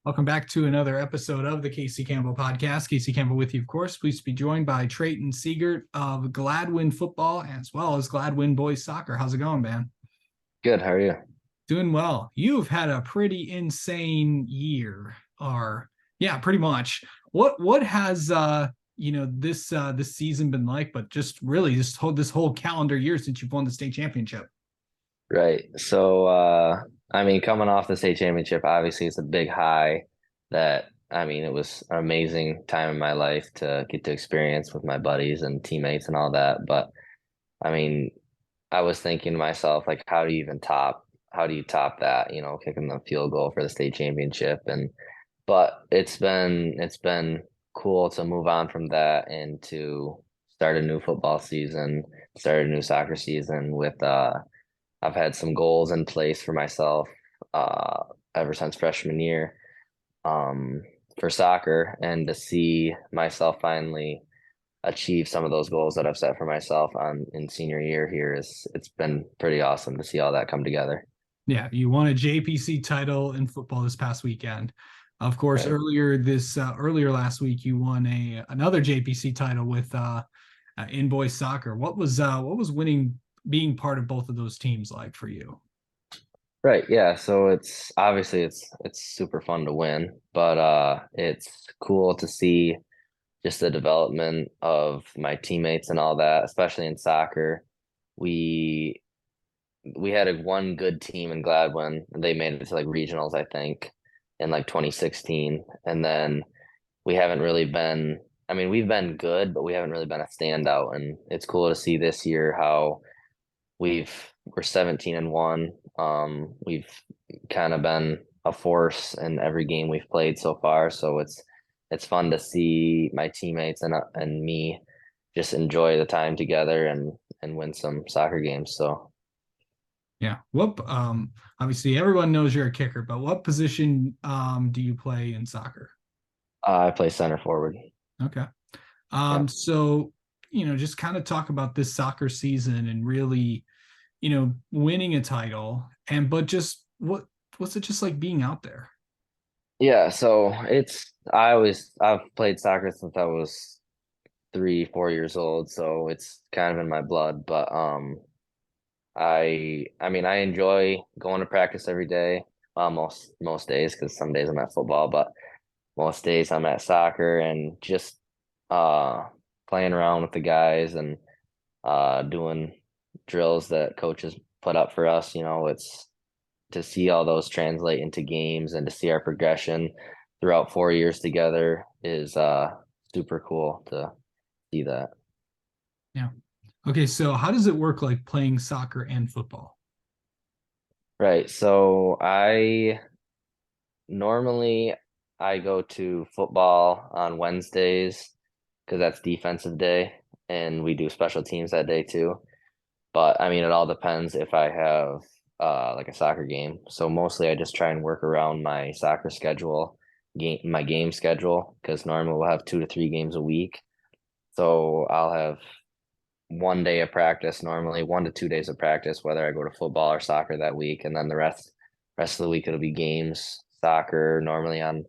Welcome back to another episode of the Casey Campbell podcast. Casey Campbell with you, of course. Pleased to be joined by Treyton Siegert of Gladwin football as well as Gladwin boys soccer. How's it going, man? Good. How are you? Doing well. You've had a pretty insane year, or yeah, pretty much. What has this season been like? But just really this whole calendar year since you've won the state championship. Right. Coming off the state championship, obviously it's a big high it was an amazing time in my life to get to experience with my buddies and teammates and all that. But I mean, I was thinking to myself, like, how do you top that, kicking the field goal for the state championship? But it's been cool to move on from that and to start a new football season, start a new soccer season with I've had some goals in place for myself uh, ever since freshman year um, for soccer, and to see myself finally achieve some of those goals that I've set for myself on in senior year here it's been pretty awesome to see all that come together. Yeah, you won a JPC title in football this past weekend. Of course, Right. earlier last week you won a another JPC title with in boys soccer. What was winning being part of both of those teams like for you? Right, yeah. So it's obviously it's super fun to win, but it's cool to see just the development of my teammates and all that, especially in soccer. We we had one good team in Gladwin. They made it to like regionals, I think, in like 2016. And then we haven't really been, we've been good, but we haven't really been a standout. And it's cool to see this year how we're 17-1. We've kind of been a force in every game we've played so far. So it's fun to see my teammates and me just enjoy the time together and win some soccer games. So Yeah. Obviously everyone knows you're a kicker, but what position do you play in soccer? I play center forward. Okay. Yeah. So just kind of talk about this soccer season and really, winning a title and but just what's it just like being out there? Yeah, so I've played soccer since I was 3, 4 years old, so it's kind of in my blood. But I enjoy going to practice every day. Most days, because some days I'm at football, but most days I'm at soccer and just uh playing around with the guys and doing drills that coaches put up for us. It's to see all those translate into games and to see our progression throughout 4 years together is super cool to see that. Yeah. Okay, so how does it work like playing soccer and football? Right. So normally I go to football on Wednesdays because that's defensive day and we do special teams that day too. But it all depends if I have like a soccer game. So mostly I just try and work around my soccer schedule, my game schedule, because normally we'll have 2 to 3 games a week. So I'll have one day of practice, normally 1 to 2 days of practice, whether I go to football or soccer that week, and then the rest of the week it'll be games, soccer normally on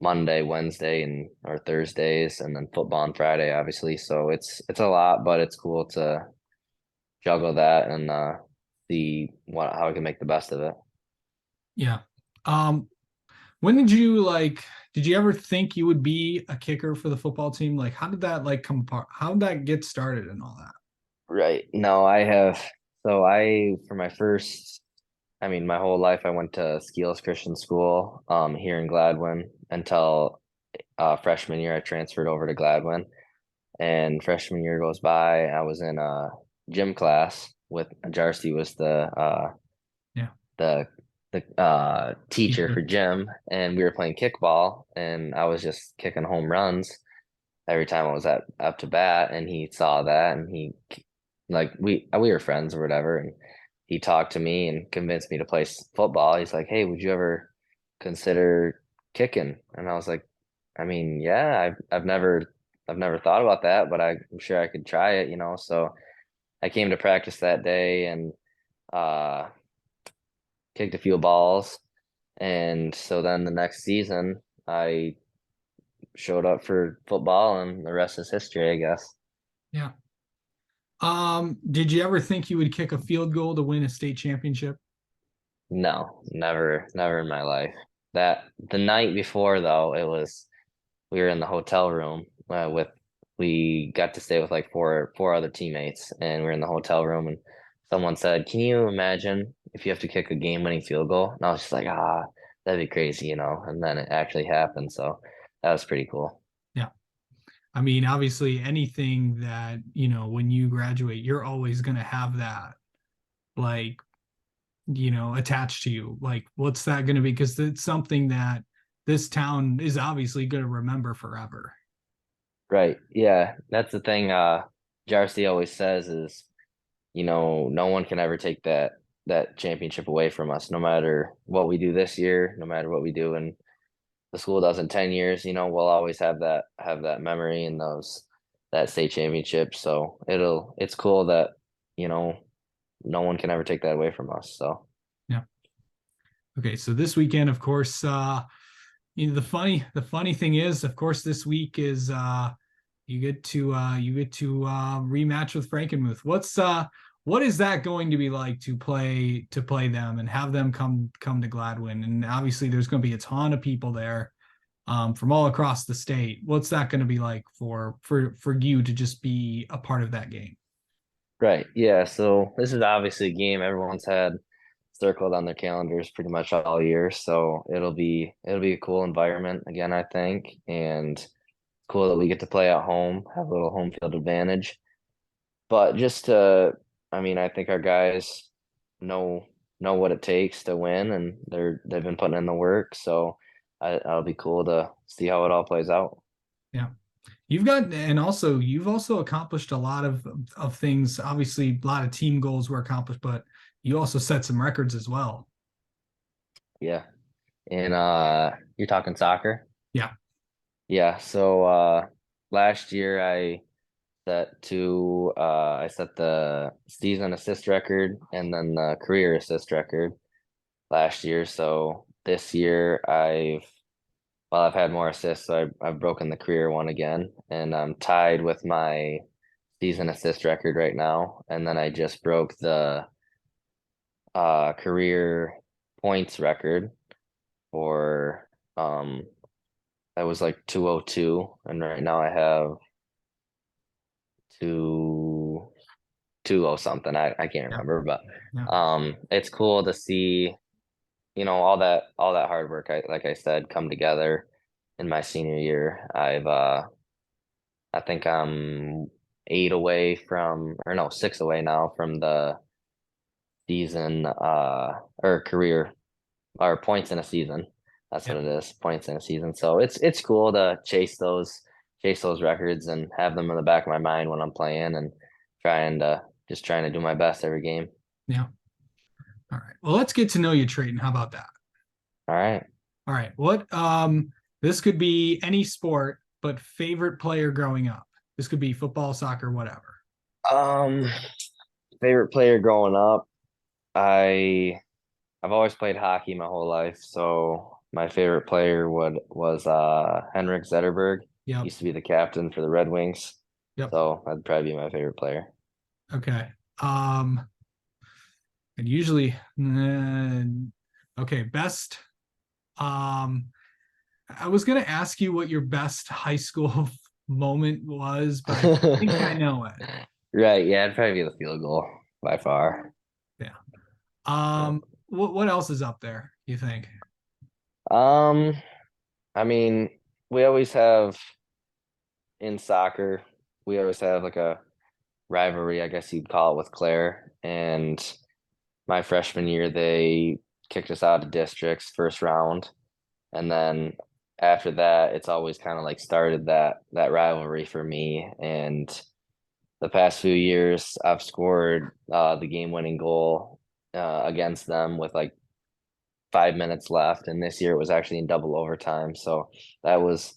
Monday, Wednesday, and or Thursdays, and then football on Friday, obviously. So it's a lot, but it's cool to juggle that and see how I can make the best of it. Yeah. Um, when did you ever think you would be a kicker for the football team? Like how did that like come apart? How did that get started and all that? Right. No, I have. So for my first, my whole life, I went to Skills Christian School here in Gladwin until freshman year. I transferred over to Gladwin, and freshman year goes by. I was in a gym class with Jarsty was Yeah. the teacher for Teacher. gym, and we were playing kickball, and I was just kicking home runs every time I was at up to bat, and he saw that, and he like we were friends or whatever, and he talked to me and convinced me to play football. He's like, "Hey, would you ever consider kicking?" And I was like, "Yeah, I've never thought about that, but I'm sure I could try it." So I came to practice that day and uh kicked a few balls, And so then the next season, I showed up for football, and the rest is history, I guess. Yeah. Did you ever think you would kick a field goal to win a state championship? No, never, never in my life. That the night before, though, it was we were in the hotel room with we got to stay with like four other teammates, and we are in the hotel room, and someone said, "Can you imagine if you have to kick a game-winning field goal?" And I was just like, "Ah, that'd be crazy, you know." And then it actually happened, so that was pretty cool. Yeah. I mean, obviously anything that, when you graduate, you're always going to have that like, attached to you. Like, what's that going to be? Because it's something that this town is obviously going to remember forever. Right. Yeah, that's the thing. Jarcy always says is, no one can ever take that championship away from us, no matter what we do this year, no matter what we do in the school does in 10 years, we'll always have that memory and those that state championship. So it's cool that, you know, no one can ever take that away from us. So Yeah. Okay. So this weekend, of course, the funny thing is, of course, this week is you get to rematch with Frankenmuth. What is that going to be like to play them and have them come to Gladwin? And obviously there's going to be a ton of people there from all across the state. What's that going to be like for you to just be a part of that game? right. Yeah. So this is obviously a game everyone's had circled on their calendars pretty much all year. So it'll be a cool environment again, I think. And it's cool that we get to play at home, have a little home field advantage. But I mean, I think our guys know know what it takes to win, and they've been putting in the work. So it'll be cool to see how it all plays out. Yeah. You've also accomplished a lot of things. Obviously, a lot of team goals were accomplished, but you also set some records as well. Yeah, and you're talking soccer. Yeah. Yeah. So last year I set the season assist record and then the career assist record last year. So this year I've had more assists, so I've broken the career one again, and I'm tied with my season assist record right now. And then I just broke the career points record for that was like 202, and right now I have two 20 something. I can't Yeah. remember, but Yeah. it's cool to see, all that hard work, like I said, come together in my senior year. I think I'm 6 away now from the season or career or points in a season. That's Yeah. what it is, points in a season. So it's cool to chase those records and have them in the back of my mind when I'm playing and trying to do my best every game. Yeah. All right. Well, let's get to know you, Treyton. How about that? All right. All right. This could be any sport, but favorite player growing up. This could be football, soccer, whatever. Um, favorite player growing up. I I've always played hockey my whole life, so my favorite player would was Henrik Zetterberg. Yep. Used to be the captain for the Red Wings, Yep. so that'd probably be my favorite player. Okay. And usually, okay, best. Um, I was gonna ask you what your best high school moment was, but I think I know it. Right, yeah, it'd probably be the field goal by far. Yeah. Yeah. What else is up there, you think? Um, I mean, we always have in soccer, we always have like a rivalry, I guess you'd call it, with Claire. And my freshman year, they kicked us out of districts first round, and then after that, it's always kind of like started that rivalry for me. And the past few years, I've scored the game-winning goal against them with like 5 minutes left, and this year it was actually in double overtime. So that was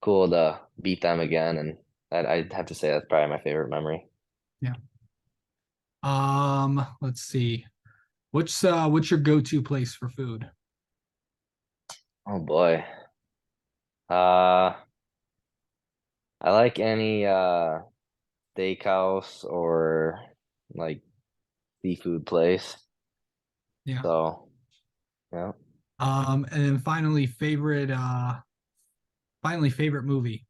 cool to beat them again, and I'd have to say that's probably my favorite memory. Yeah. Let's see. What's your go-to place for food? Oh boy. Uh, I like any steakhouse or like seafood place. Yeah. So yeah. And then finally favorite movie.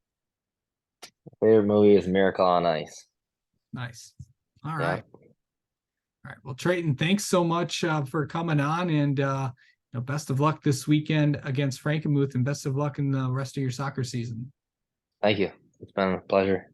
Favorite movie is Miracle on Ice. Nice. All Yeah. right. All right. Well, Treyton, thanks so much for coming on, and best of luck this weekend against Frankenmuth, and best of luck in the rest of your soccer season. Thank you. It's been a pleasure.